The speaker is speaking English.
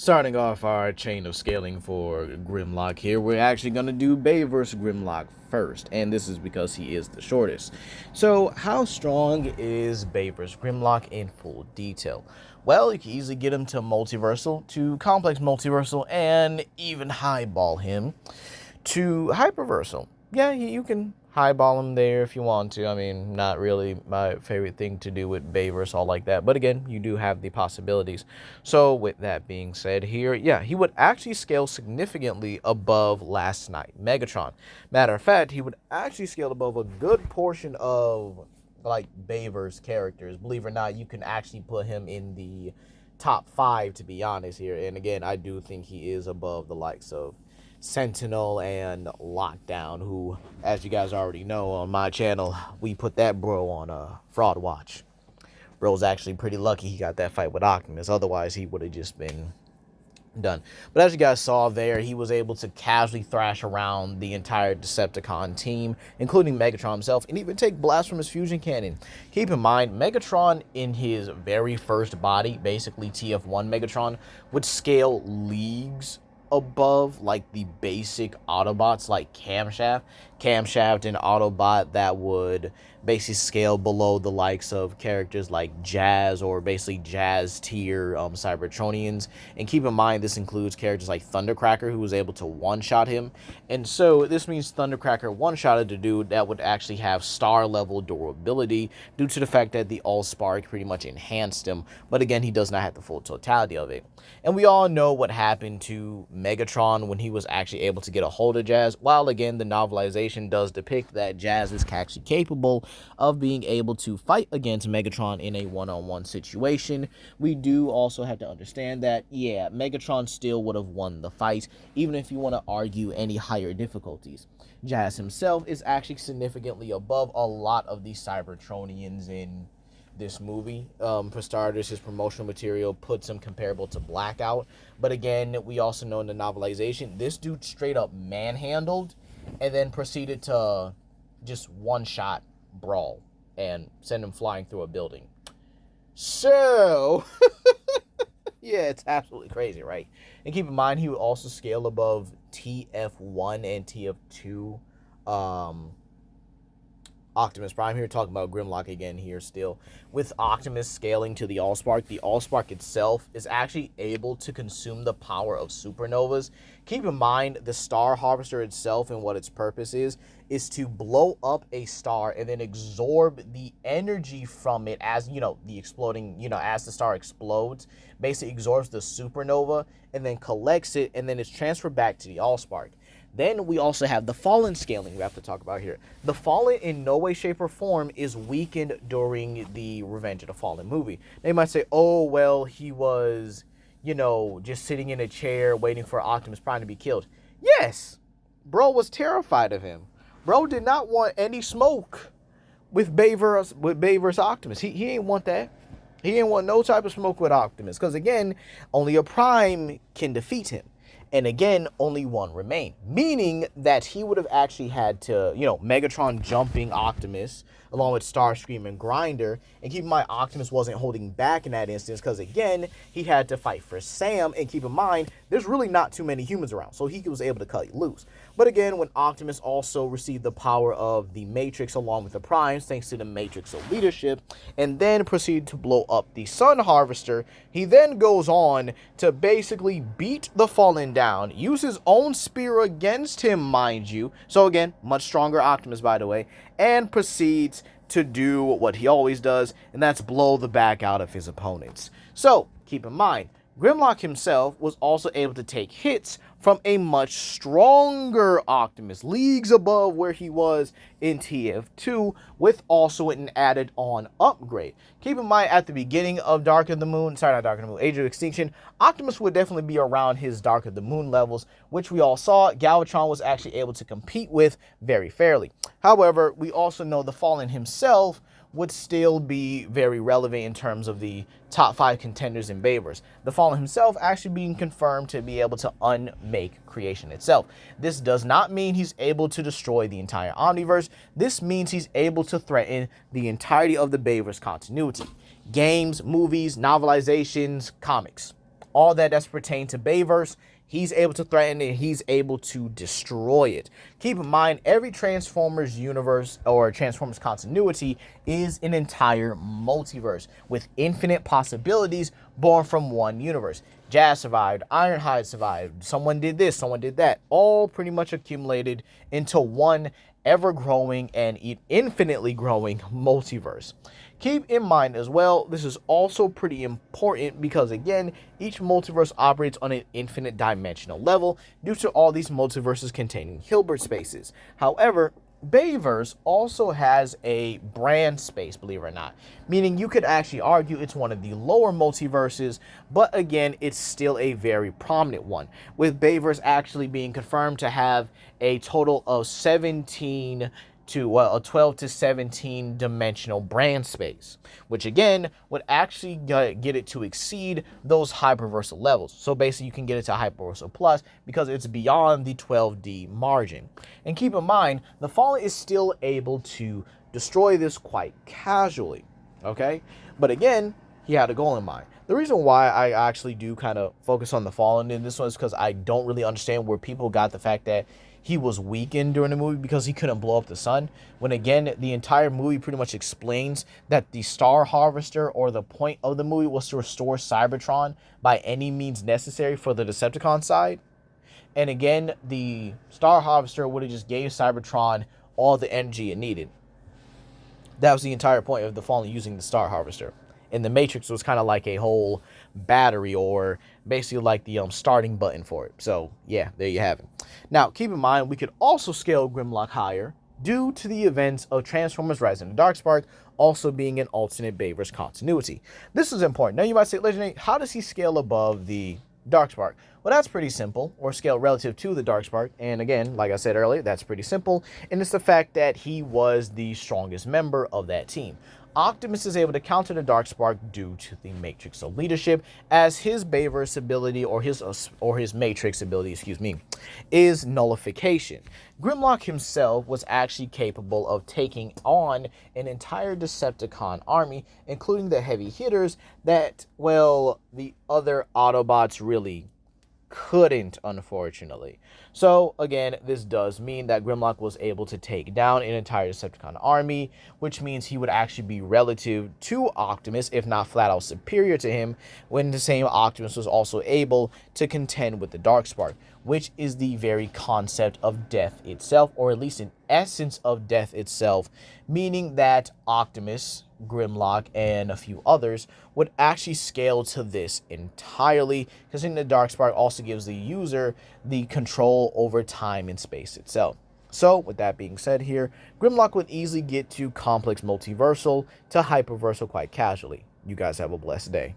Starting off our chain of scaling for Grimlock here, we're actually going to do Bayverse Grimlock first, and this is because he is the shortest. So, how strong is Bayverse Grimlock in full detail? Well, you can easily get him to Multiversal, to Complex Multiversal, and even highball him to Hyperversal. Yeah, you can highball him there if you want to. I mean, not really my favorite thing to do with Bayverse, all like that. But again, you do have the possibilities. So with that being said here, yeah, he would actually scale significantly above Last Night Megatron. Matter of fact, he would actually scale above a good portion of like Bayverse characters. Believe it or not, you can actually put him in the top 5, to be honest here. And again, I do think he is above the likes of Sentinel and Lockdown, who, as you guys already know on my channel, we put that bro on a fraud watch. Bro's actually pretty lucky he got that fight with Optimus. Otherwise, he would have just been done. But as you guys saw there, he was able to casually thrash around the entire Decepticon team, including Megatron himself, and even take blasts from his fusion cannon. Keep in mind, Megatron in his very first body, basically TF1 Megatron, would scale leagues above like the basic Autobots like Camshaft and Autobot that would basically scale below the likes of characters like Jazz, or basically Jazz tier Cybertronians. And keep in mind, this includes characters like Thundercracker, who was able to one-shot him. And so this means Thundercracker one-shotted a dude that would actually have star level durability due to the fact that the Allspark pretty much enhanced him. But again, he does not have the full totality of it. And we all know what happened to Megatron when he was actually able to get a hold of Jazz. While again, the novelization does depict that Jazz is actually capable of being able to fight against Megatron in a one-on-one situation, we do also have to understand that, yeah, Megatron still would have won the fight, even if you want to argue any higher difficulties. Jazz himself is actually significantly above a lot of the Cybertronians in this movie. For starters, his promotional material puts him comparable to Blackout. But again, we also know in the novelization, this dude straight up manhandled and then proceeded to just one-shot Brawl and send him flying through a building. So, yeah, it's absolutely crazy, right? And keep in mind, he would also scale above TF1 and TF2 Optimus Prime. Here talking about Grimlock again here still. With Optimus scaling to the Allspark, the Allspark itself is actually able to consume the power of supernovas. Keep in mind, the Star Harvester itself and what its purpose is to blow up a star and then absorb the energy from it as, the exploding, as the star explodes, basically absorbs the supernova and then collects it, and then it's transferred back to the Allspark. Then we also have the Fallen scaling we have to talk about here. The Fallen in no way, shape, or form is weakened during the Revenge of the Fallen movie. They might say, oh, well, he was, just sitting in a chair waiting for Optimus Prime to be killed. Yes, bro was terrified of him. Bro did not want any smoke with Bayverse Optimus. He ain't want that. He ain't want no type of smoke with Optimus. Because, again, only a Prime can defeat him. And again, only one remained, meaning that he would have actually had to, Megatron jumping Optimus along with Starscream and Grinder. And keep in mind, Optimus wasn't holding back in that instance because, again, he had to fight for Sam. And keep in mind, there's really not too many humans around, so he was able to cut loose. But again, when Optimus also received the power of the Matrix along with the Primes, thanks to the Matrix of leadership, and then proceeded to blow up the Sun Harvester, he then goes on to basically beat the Fallen down, use his own spear against him, mind you. So again, much stronger Optimus, by the way, and proceeds to do what he always does, and that's blow the back out of his opponents. So, keep in mind, Grimlock himself was also able to take hits from a much stronger Optimus, leagues above where he was in TF2, with also an added on upgrade. Keep in mind, at the beginning of Age of Extinction, Optimus would definitely be around his Dark of the Moon levels, which we all saw Galvatron was actually able to compete with very fairly. However, we also know the Fallen himself would still be very relevant in terms of the top 5 contenders in Bayverse. The Fallen himself actually being confirmed to be able to unmake creation itself. This does not mean he's able to destroy the entire Omniverse. This means he's able to threaten the entirety of the Bayverse continuity. Games, movies, novelizations, comics. all that's pertained to Bayverse, he's able to threaten it. He's able to destroy it. Keep in mind, every Transformers universe or Transformers continuity is an entire multiverse with infinite possibilities born from one universe. Jazz survived, Ironhide survived, someone did this, someone did that, all pretty much accumulated into one ever-growing and infinitely growing multiverse. Keep in mind as well, this is also pretty important because, again, each multiverse operates on an infinite dimensional level due to all these multiverses containing Hilbert spaces. However, Bayverse also has a brand space, believe it or not, meaning you could actually argue it's one of the lower multiverses, but again, it's still a very prominent one, with Bayverse actually being confirmed to have a total of 12 to 17 dimensional brand space, which again would actually get it to exceed those Hyperversal levels. So basically you can get it to Hyperversal Plus because it's beyond the 12D margin. And keep in mind, the Fallen is still able to destroy this quite casually, okay? But again, he had a goal in mind. The reason why I actually do kind of focus on the Fallen in this one is because I don't really understand where people got the fact that he was weakened during the movie because he couldn't blow up the sun, when again the entire movie pretty much explains that the Star Harvester, or the point of the movie, was to restore Cybertron by any means necessary for the Decepticon side. And again, the Star Harvester would have just gave Cybertron all the energy it needed. That was the entire point of the Fallen using the Star Harvester. And the Matrix was kind of like a whole battery, or basically like the starting button for it. So yeah, there you have it. Now keep in mind, we could also scale Grimlock higher due to the events of Transformers Rise in the Darkspark also being an alternate Bayverse continuity. This is important. Now you might say, Legendary, how does he scale above the Darkspark? Well, that's pretty simple, or scale relative to the Darkspark. And again, like I said earlier, that's pretty simple. And it's the fact that he was the strongest member of that team. Optimus is able to counter the Darkspark due to the Matrix of Leadership, as his Bayverse ability, or his Matrix ability, is Nullification. Grimlock himself was actually capable of taking on an entire Decepticon army, including the heavy hitters that, well, the other Autobots really couldn't, unfortunately. So again, this does mean that Grimlock was able to take down an entire Decepticon army, which means he would actually be relative to Optimus, if not flat out superior to him, when the same Optimus was also able to contend with the Darkspark, which is the very concept of death itself, or at least an essence of death itself, meaning that Optimus, Grimlock, and a few others would actually scale to this entirely, because in the Darkspark also gives the user the control over time and space itself. So with that being said here, Grimlock would easily get to complex multiversal to hyperversal quite casually. You guys have a blessed day.